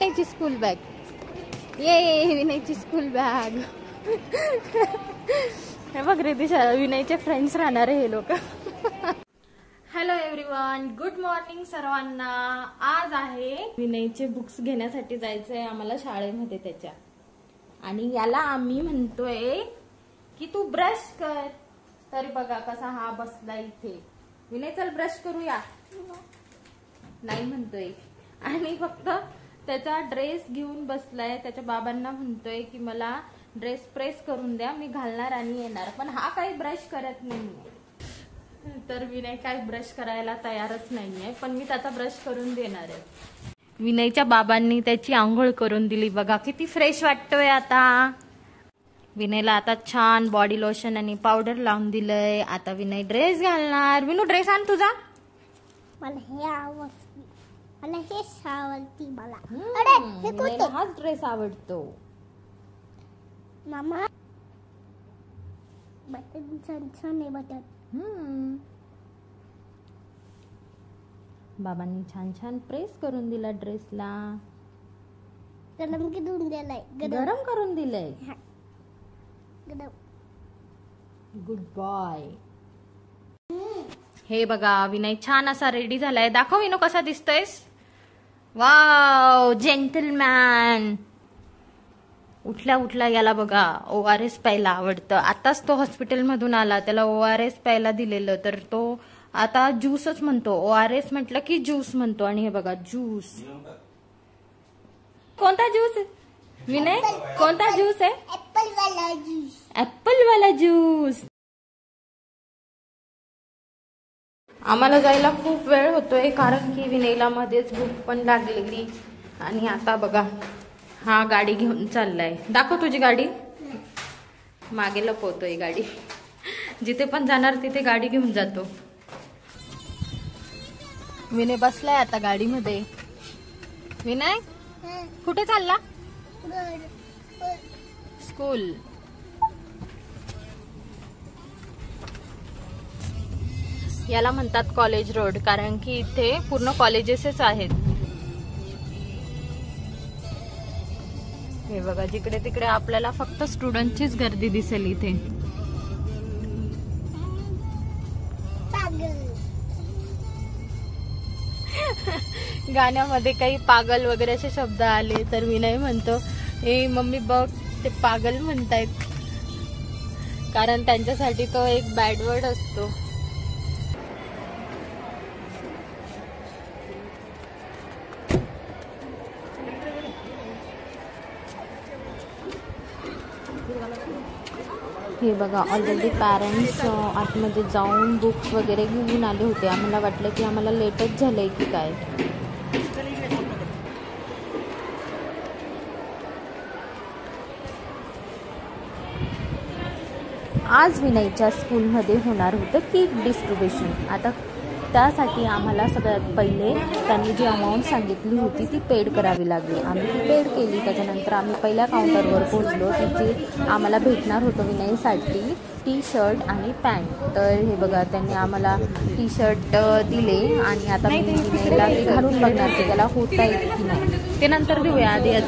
विनयची school bag, ये विनयची school bag. हे बघ रिदिशा, विनयचे फ्रेंड्स राहणार हे लोक. हॅलो एव्हरीवन, गुड मॉर्निंग सर्वांना. आज आहे विनयचे बुक्स घेण्यासाठी जायचंय आम्हाला शाळेमध्ये त्याच्या. आणि याला आम्ही म्हणतोय की तू ब्रश कर. तरी बघा कसा हा बसला इथे. विनय चल ब्रश करूया, नाही म्हणतोय. आणि फक्त त्याचा ड्रेस घेऊन बसलाय. त्याच्या बाबांना म्हणतोय की मला ड्रेस प्रेस करून द्या, मी घालणार आणि येणार. पण हा काही ब्रश करत नाहीये. तर विनय काय ब्रश करायला तयारच नाहीये, पण मी त्याचा ब्रश करून देणार आहे. विनयच्या बाबांनी त्याची आंघोळ करून दिली. बघा किती फ्रेश वाटतोय आता. विनयला आता छान बॉडी लोशन आणि पावडर लावून दिलंय. आता विनय ड्रेस घालणार. विनू ड्रेस आण तुझा. मला हे आवडते, मला हेच आवडते. मला अरे विनयला हाच ड्रेस आवडतो. मामा बटन छान आहे बटन. बाबांनी छान छान प्रेस करून दिला ड्रेसला. गरम करून दिलाय, गरम करून दिलंय. Good boy. हे बघा विनय छान असा रेडी झालाय. दाखव विनू कसा दिसतोयस. Wow, gentleman. उठल्या उठल्या याला बघा ORS प्यायला आवडतं. आताच तो हॉस्पिटल मधून आला, त्याला ORS प्यायला दिलेलं, तर तो आता ज्यूसच म्हणतो. ORS म्हटलं की ज्यूस म्हणतो. आणि हे बघा ज्यूस. कोणता ज्यूस विनय, कोणता ज्यूस आहे. ऍपल वाला ज्यूस. ऍपल वाला ज्यूस. आम्हाला जायला खूप वेळ होतोय कारण की विनयला मध्येच भूक पण लागलेली. आणि आता बघा हा गाडी घेऊन चाललाय. दाखव तुझी गाडी. मागे लपवतोय गाडी. जिथे पण जाणार तिथे गाडी घेऊन जातो. विनय बसलाय आता गाडीमध्ये. विनय कुठे चालला. स्कूल. याला म्हणतात कॉलेज रोड कारण की इथे पूर्ण कॉलेजेसच आहेत. हे बघा जिकडे तिकडे आपल्याला फक्त स्टुडंटचीच गर्दी दिसेल इथे. गाण्यामध्ये काही पागल वगैरे असे शब्द आले तर विनय म्हणतो ए मम्मी बघ ते पागल म्हणतायत, कारण त्यांच्यासाठी तो एक बॅड वर्ड असतो. हे बघा ऑलरेडी पॅरेंट्स आतमध्ये जाऊन बुक्स वगैरे घेऊन आले होते. आम्हाला वाटलं की आम्हाला लेटच झालंय की काय. आज विनयच्या स्कूलमध्ये होणार होतं केक डिस्ट्रीब्युशन. आता त्यासाठी आम्हाला सगळ्यात पहिले त्यांनी जी अमाऊंट सांगितली होती ती पेड करावी लागली. आम्ही ती पेड केली. त्याच्यानंतर आम्ही पहिल्या काउंटरवर पोहोचलो. तिथे आम्हाला भेटणार होतं विनयसाठी टी शर्ट आणि पॅन्ट. तर हे बघा त्यांनी आम्हाला टी शर्ट दिले आणि आता मी विनयला ते घालून बघणार की त्याला होता येईल की नाही. ते नंतर देऊया. आधी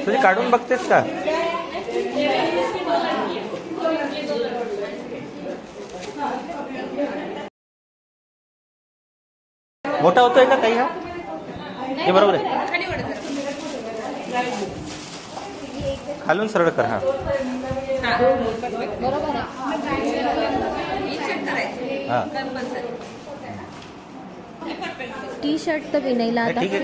तुझी काढून बघतेस का. मोठा होतोय का काही. हा हे बरोबर आहे. खालून सरळ कर. हा हा टी शर्ट तर विनयला आता पॅन्ट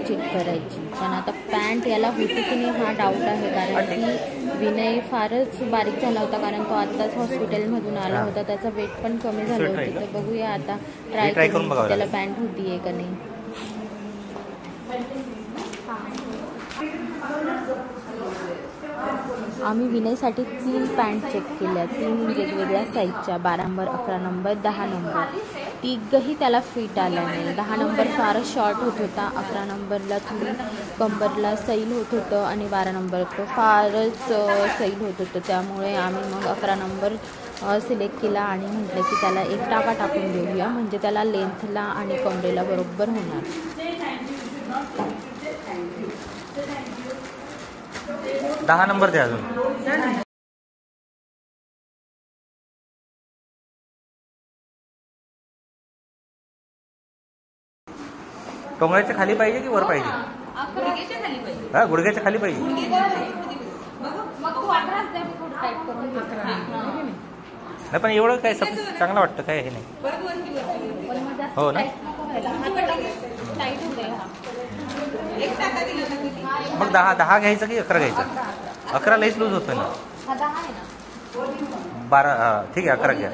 चेक करायची. पण आता पॅन्ट याला होती की नाही हा डाऊट आहे. कारण की विनय फारच बारीक झाला होता कारण तो आत्ताच हॉस्पिटलमधून आला होता. त्याचा वेट पण कमी झालं होतं. तर बघूया आता ट्राय करून त्याला पॅन्ट होतीये का नाही. आम्ही विनयसाठी 3 पॅन्ट चेक केल्या. 3 वेगवेगळ्या साईजच्या, 12 नंबर, 11 नंबर, 10 नंबर. तिघही त्याला फिट आलं नाही. 10 नंबर फारच शॉर्ट होत होता, 11 नंबरला थोडी कंबरला सैल होत होतं आणि 12 नंबर तो फारच सैल होत होतं. त्यामुळे आम्ही मग 11 नंबर सिलेक्ट केला आणि म्हटलं की त्याला एक टाका टाकून देऊया, म्हणजे त्याला लेंथला आणि कमरेला बरोबर होणार. दहा नंबर द्या अजून. टोंगळ्याच्या खाली पाहिजे की वर पाहिजे? हा, गुडघ्याच्या खाली पाहिजे. नाही पण एवढं काय चांगलं वाटतं काय हे नाही. हो ना. मग 10 घ्यायचं की 11 घ्यायचं? 11 लईच लूज होतं ना. 12 ठीक आहे 11 घ्या.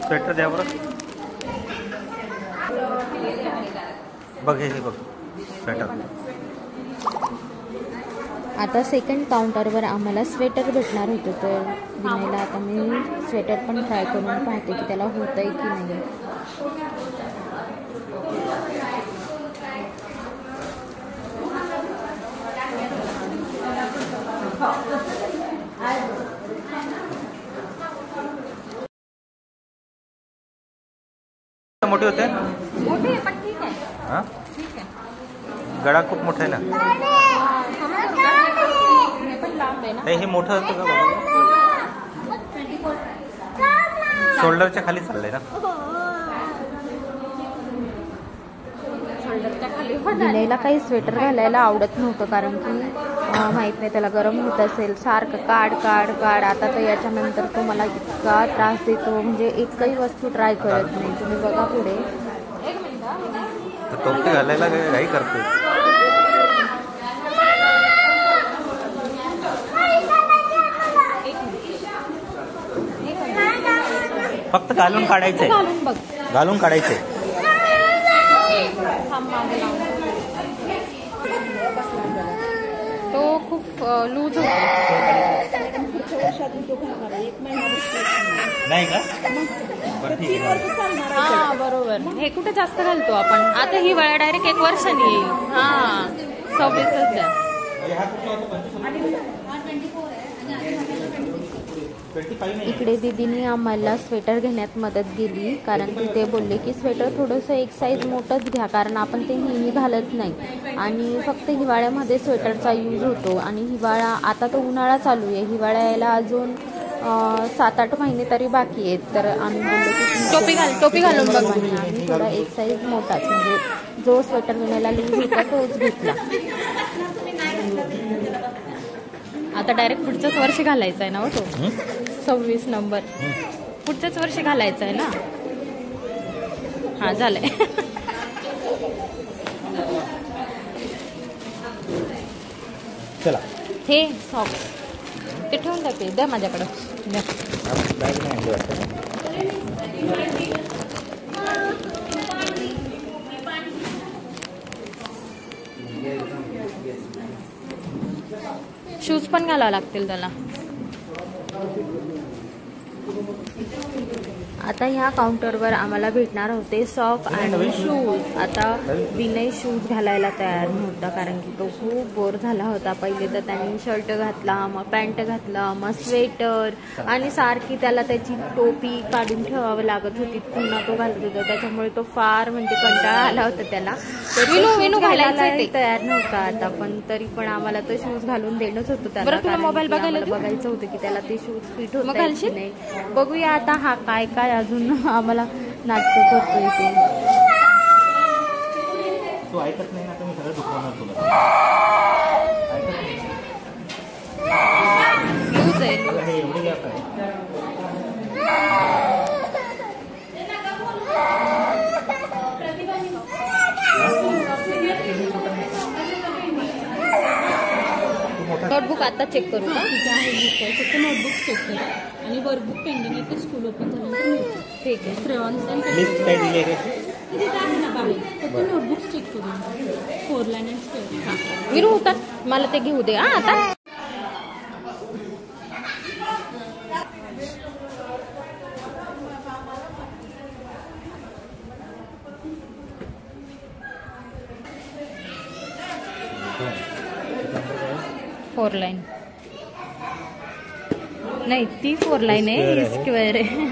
स्वेटर द्या बरं. बघ हे बघ स्वेटर. आता सेकंड काउंटरवर आम्हाला स्वेटर भेटणार होतं, तर विनयला आता मी स्वेटर पण ट्राय करून पाहते की त्याला होत आहे की नाही. मोठे होते. मोठे पण ठीक आहे. हां, गळा खूप मोठा आहे ना. हे पण लांब आहे ना. हे मोठं होतं का बाबा? शोल्डरच्या खाली चाललंय ना. विनयला काही स्वेटर घालायला आवडत नव्हतं, कारण की माहीत नाही त्याला गरम होत असेल, सारखं काढ काढ काढ. आता तर याच्यानंतर तो मला इतका त्रास देतो, म्हणजे एकही वस्तू ट्राय करत नाही. तुम्ही बघा पुढे. टोपी घालायला काही करतो. फक्त घालून काढायचंय. घालून बघ. घालून काढायचंय. तो खूप लूज होतो. नाही का? बरं ठीक आहे. हा बरोबर. हे कुठे जास्त घालतो आपण. आता ही वेळा डायरेक्ट 1 वर्षांनी येईल. हा 26च द्या. इकडे दीदीने आम्हाला स्वेटर घेण्यात मदत केली, कारण की ते बोलले की स्वेटर थोडंसं एक साईज मोठंच घ्या, कारण आपण ते नेहमी घालत नाही आणि फक्त हिवाळ्यामध्ये स्वेटरचा यूज होतो. आणि हिवाळा आता तर उन्हाळा चालू आहे, हिवाळा यायला अजून 7-8 महिने तरी बाकी आहेत. तर आम्ही बोललो की टोपी घालून बघ. आम्ही थोडा एक साईज मोठाच, म्हणजे जो स्वेटर विणायला लूज होता तोच घेतला. आता डायरेक्ट पुढच्याच वर्षी घालायचा आहे ना हो तो. 26 नंबर पुढच्याच वर्षी घालायचा आहे ना. हा झालंय. चला हे सॉक्स ते ठेवून टाकते. द्या माझ्याकडं. बॅग नाही आणली वाटतं. शूज पण घालावं लागतील त्याला. आता ह्या काउंटरवर आम्हाला भेटणार होते सॉक आणि शूज. आता विनय शूज घालायला तयार नव्हता, कारण की तो खूप बोर झाला होता. पहिले तर त्याने शर्ट घातला, मग पॅन्ट घातला, मग स्वेटर, आणि सारखी त्याला त्याची टोपी काढून ठेवावं लागत होती, पुन्हा तो घालत होता. त्याच्यामुळे तो फार म्हणजे कंटाळा आला होता त्याला. विनू घालायला तयार नव्हता आता, पण तरी पण आम्हाला तर शूज घालून देणंच होतं त्याला. मोबाईल बघायचं होतं की त्याला ते शूज फिट होत की नाही. बघूया आता हा काय काय अजून आम्हाला नाटक करतोय ते. तू ऐकत नाही ना, तर मी सगळं दुखवणार तुला. ऐकत नाही. लूज आहे. हे एवढे गॅप आहे. नोटबुक आता चेक करू का? ठीक आहे, बुक आहे, फक्त नोटबुक चेक करा आणि वर्कबुक पेंडिंग आहे ते स्कूल ओपन झाल्यानंतर मिळतं. ठीक आहे. क्रेयॉन्स लिस्ट काय दिली आहे का? तिथे आहे ना बाहेर, फक्त नोटबुक्स चेक करून 4 लाईन अँड स्क्वेअर. विरू उतर, मला ते घेऊ दे. आता 4 लाईन नाही, ती 4 लाईन आहे, स्क्वेअर आहे.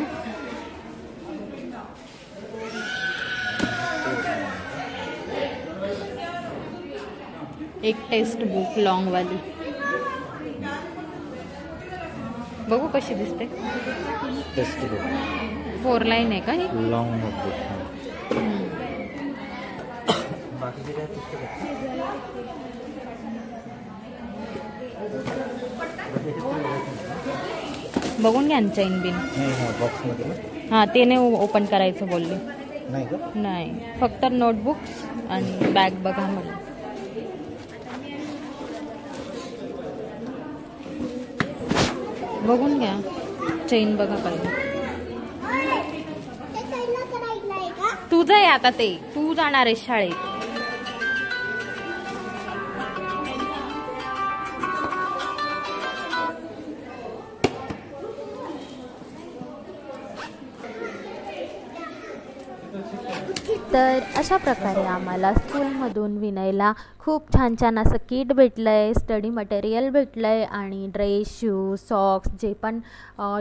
एक टेक्स्ट बुक लॉंग वाली बघू कशी दिसते. टेक्स्ट बुक 4 लाईन आहे का ही? Long notebook. बाकीचे काय पुस्तक बघून घ्या चैन बिन. बॉक्समध्ये हां, ते नाही ओपन करायचं बोलले. नाही का? नाही, फक्त नोटबुक्स आणि बॅग बघा मला. बघून घ्या चैन बघा पाहिजे. तुझं आहे आता ते, तू जाणार आहे शाळेत. तर अशा प्रकारे आम्हाला स्कूलमधून विनयला खूप छान छान असं किट भेटलं आहे, स्टडी मटेरियल भेटलं आहे आणि ड्रेस, शूज, सॉक्स, जे पण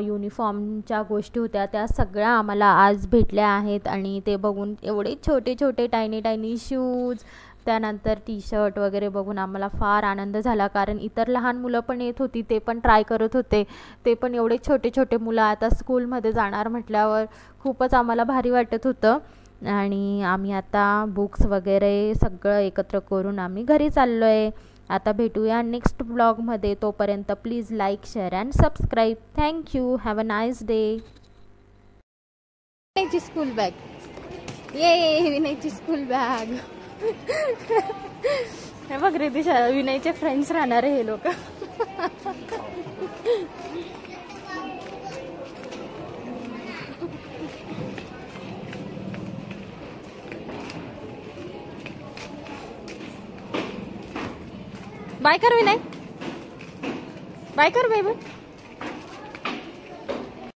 युनिफॉर्मच्या गोष्टी होत्या त्या सगळ्या आम्हाला आज भेटल्या आहेत. आणि ते बघून एवढे छोटे छोटे टायनी शूज, त्यानंतर टी शर्ट वगैरे बघून आम्हाला फार आनंद झाला. कारण इतर लहान मुलं पण येत होती, ते पण ट्राय करत होते. ते पण एवढे छोटे छोटे मुलं आता स्कूलमध्ये जाणार म्हटल्यावर खूपच आम्हाला भारी वाटत होतं. आणि आम्ही आता बुक्स वगैरे सगळं एकत्र करून आम्ही घरी चाललो आहे. आता भेटूया नेक्स्ट ब्लॉगमध्ये. तोपर्यंत please like, share and subscribe. Thank you. Have a nice day. विनयची स्कूल बॅग, ये विनयची स्कूल बॅग. हे बघ रे, विनयचे फ्रेंड्स राहणार हे लोक. बाय कर विनय, बाय कर बेबी.